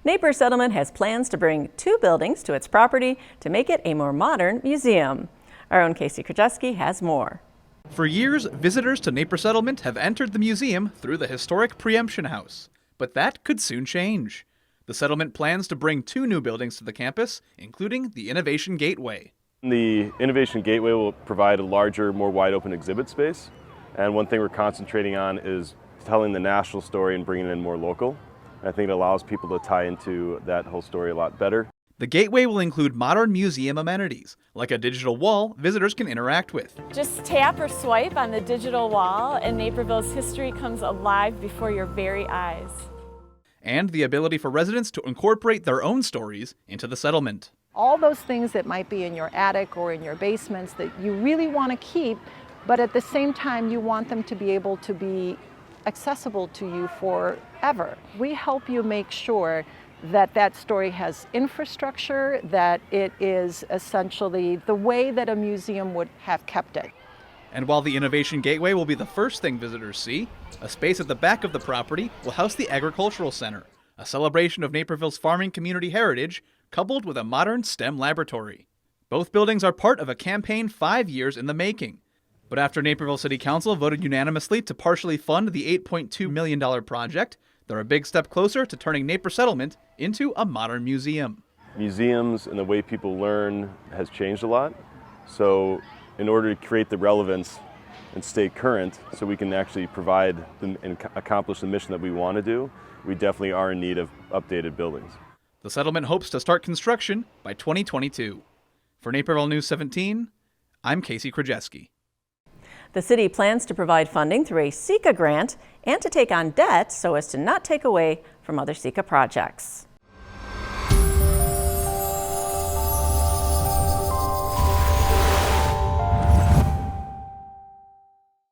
Naperville Settlement has plans to bring 2 buildings to its property to make it a more modern museum. Our own Casey Krajewski has more. For years, visitors to Naperville Settlement have entered the museum through the historic Pre-Emption House. But that could soon change. The settlement plans to bring 2 new buildings to the campus, including the Innovation Gateway. The Innovation Gateway will provide a larger, more wide-open exhibit space. And one thing we're concentrating on is telling the national story and bringing in more local. I think it allows people to tie into that whole story a lot better. The Gateway will include modern museum amenities, like a digital wall visitors can interact with. Just tap or swipe on the digital wall and Naperville's history comes alive before your very eyes. And the ability for residents to incorporate their own stories into the settlement. All those things that might be in your attic or in your basements that you really want to keep, but at the same time you want them to be able to be accessible to you forever. We help you make sure that that story has infrastructure, that it is essentially the way that a museum would have kept it. And while the Innovation Gateway will be the first thing visitors see, a space at the back of the property will house the Agricultural Center, a celebration of Naperville's farming community heritage, coupled with a modern STEM laboratory. Both buildings are part of a campaign 5 years in the making. But after Naperville City Council voted unanimously to partially fund the $8.2 million project, they're a big step closer to turning Naperville Settlement into a modern museum. Museums and the way people learn has changed a lot. So in order to create the relevance and stay current so we can actually provide and accomplish the mission that we want to do, we definitely are in need of updated buildings. The settlement hopes to start construction by 2022. For Naperville News 17, I'm Casey Krajewski. The city plans to provide funding through a SECA grant and to take on debt so as to not take away from other SECA projects.